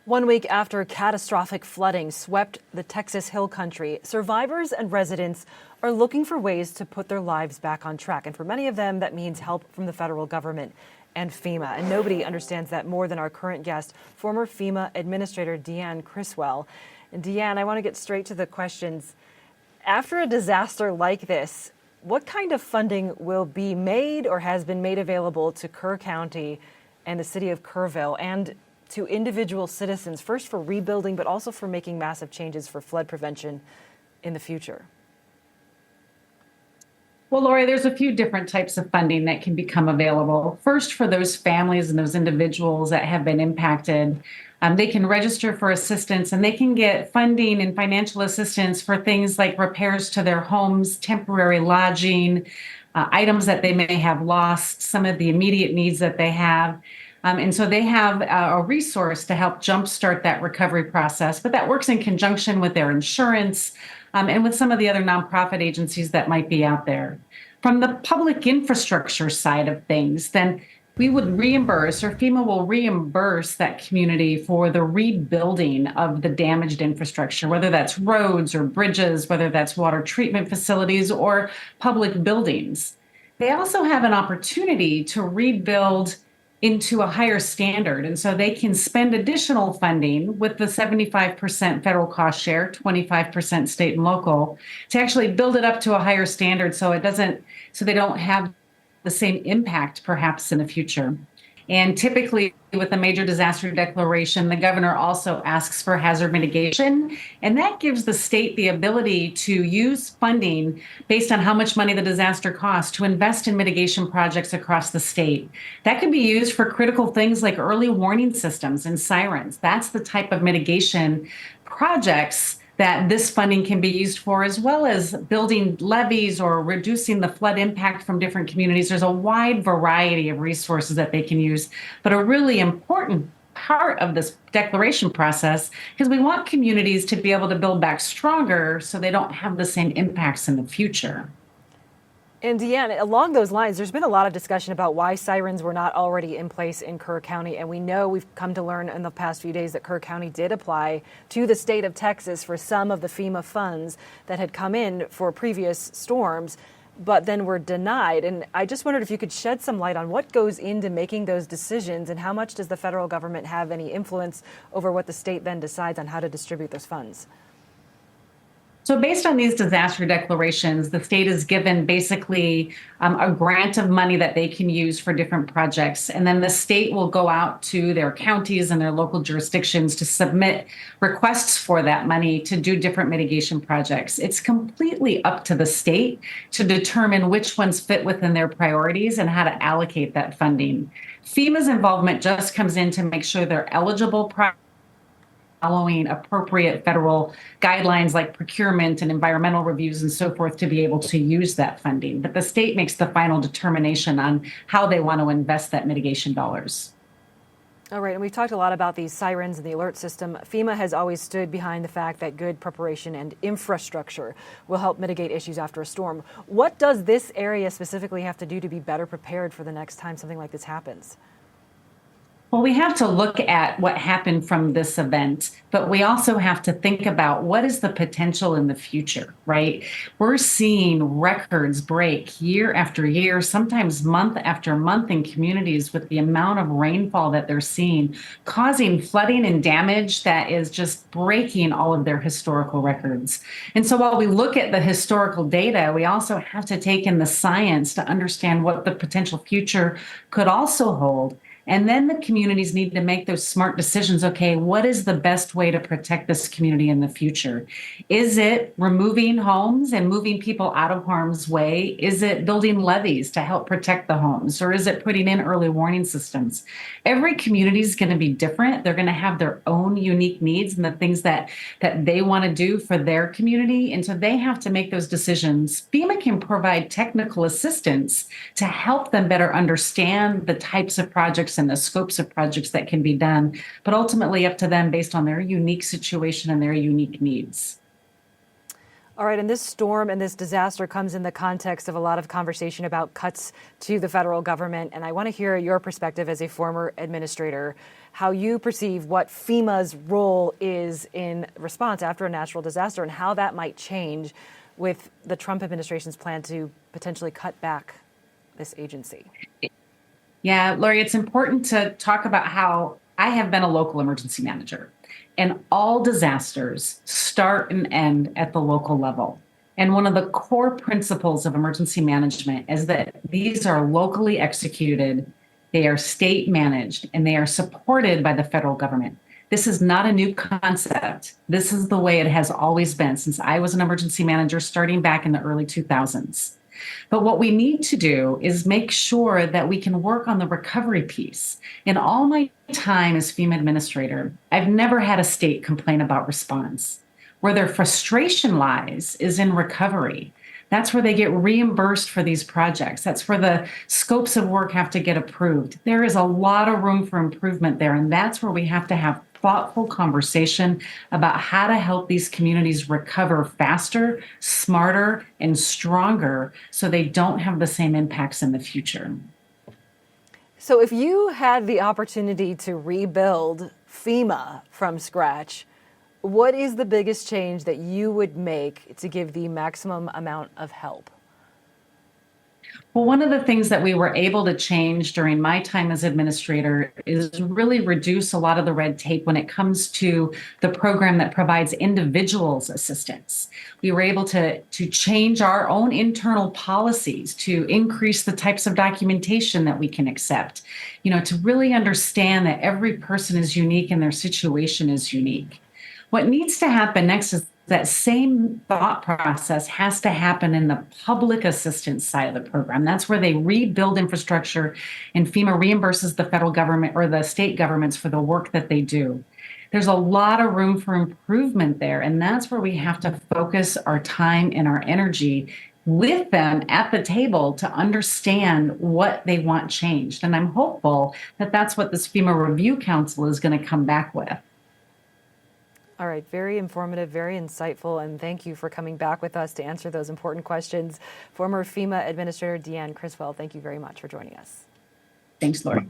1 week after catastrophic flooding swept the Texas Hill Country, survivors and residents are looking for ways to put their lives back on track. And for many of them, that means help from the federal government and FEMA. And nobody understands that more than our current guest, former FEMA Administrator Deanne Criswell. And Deanne, I want to get straight to the questions. After a disaster like this, what kind of funding will be made or has been made available to Kerr County and the city of Kerrville and to individual citizens, first for rebuilding, but also for making massive changes for flood prevention in the future? Well, Lori, there's a few different types of funding that can become available. First, for those families and those individuals that have been impacted, they can register for assistance and they can get funding and financial assistance for things like repairs to their homes, temporary lodging, items that they may have lost, some of the immediate needs that they have. And so they have a resource to help jumpstart that recovery process, but that works in conjunction with their insurance and with some of the other nonprofit agencies that might be out there. From the public infrastructure side of things, then we would reimburse, or FEMA will reimburse that community for the rebuilding of the damaged infrastructure, whether that's roads or bridges, whether that's water treatment facilities or public buildings. They also have an opportunity to rebuild into a higher standard. And so they can spend additional funding with the 75% federal cost share, 25% state and local, to actually build it up to a higher standard so they don't have the same impact perhaps in the future. And typically with a major disaster declaration, the governor also asks for hazard mitigation, and that gives the state the ability to use funding based on how much money the disaster costs to invest in mitigation projects across the state. That can be used for critical things like early warning systems and sirens. That's the type of mitigation projects that this funding can be used for, as well as building levees or reducing the flood impact from different communities. There's a wide variety of resources that they can use, but a really important part of this declaration process, because we want communities to be able to build back stronger so they don't have the same impacts in the future. And Deanne, along those lines, there's been a lot of discussion about why sirens were not already in place in Kerr County. And we know we've come to learn in the past few days that Kerr County did apply to the state of Texas for some of the FEMA funds that had come in for previous storms, but then were denied. And I just wondered if you could shed some light on what goes into making those decisions and how much does the federal government have any influence over what the state then decides on how to distribute those funds? So based on these disaster declarations, the state is given basically a grant of money that they can use for different projects. And then the state will go out to their counties and their local jurisdictions to submit requests for that money to do different mitigation projects. It's completely up to the state to determine which ones fit within their priorities and how to allocate that funding. FEMA's involvement just comes in to make sure they're eligible following appropriate federal guidelines like procurement and environmental reviews and so forth to be able to use that funding. But the state makes the final determination on how they want to invest that mitigation dollars. All right, and we've talked a lot about these sirens and the alert system. FEMA has always stood behind the fact that good preparation and infrastructure will help mitigate issues after a storm. What does this area specifically have to do to be better prepared for the next time something like this happens? Well, we have to look at what happened from this event, but we also have to think about what is the potential in the future, right? We're seeing records break year after year, sometimes month after month in communities with the amount of rainfall that they're seeing, causing flooding and damage that is just breaking all of their historical records. And so while we look at the historical data, we also have to take in the science to understand what the potential future could also hold. And then the communities need to make those smart decisions. Okay, what is the best way to protect this community in the future? Is it removing homes and moving people out of harm's way? Is it building levees to help protect the homes? Or is it putting in early warning systems? Every community is going to be different. They're going to have their own unique needs and the things that they want to do for their community. And so they have to make those decisions. FEMA can provide technical assistance to help them better understand the types of projects and the scopes of projects that can be done, but ultimately up to them based on their unique situation and their unique needs. All right, and this storm and this disaster comes in the context of a lot of conversation about cuts to the federal government. And I want to hear your perspective as a former administrator, how you perceive what FEMA's role is in response after a natural disaster and how that might change with the Trump administration's plan to potentially cut back this agency. Yeah, Lori, it's important to talk about how I have been a local emergency manager, and all disasters start and end at the local level. And one of the core principles of emergency management is that these are locally executed, they are state managed, and they are supported by the federal government. This is not a new concept. This is the way it has always been since I was an emergency manager starting back in the early 2000s. But what we need to do is make sure that we can work on the recovery piece. In all my time as FEMA administrator, I've never had a state complain about response. Where their frustration lies is in recovery. That's where they get reimbursed for these projects. That's where the scopes of work have to get approved. There is a lot of room for improvement there, and that's where we have to have thoughtful conversation about how to help these communities recover faster, smarter, and stronger so they don't have the same impacts in the future. So if you had the opportunity to rebuild FEMA from scratch, what is the biggest change that you would make to give the maximum amount of help? Well, one of the things that we were able to change during my time as administrator is really reduce a lot of the red tape when it comes to the program that provides individuals assistance. We were able to change our own internal policies to increase the types of documentation that we can accept, to really understand that every person is unique and their situation is unique. What needs to happen next is that same thought process has to happen in the public assistance side of the program. That's where they rebuild infrastructure and FEMA reimburses the federal government or the state governments for the work that they do. There's a lot of room for improvement there, and that's where we have to focus our time and our energy with them at the table to understand what they want changed. And I'm hopeful that that's what this FEMA Review Council is going to come back with. All right, very informative, very insightful, and thank you for coming back with us to answer those important questions. Former FEMA Administrator Deanne Criswell, thank you very much for joining us. Thanks, Lori.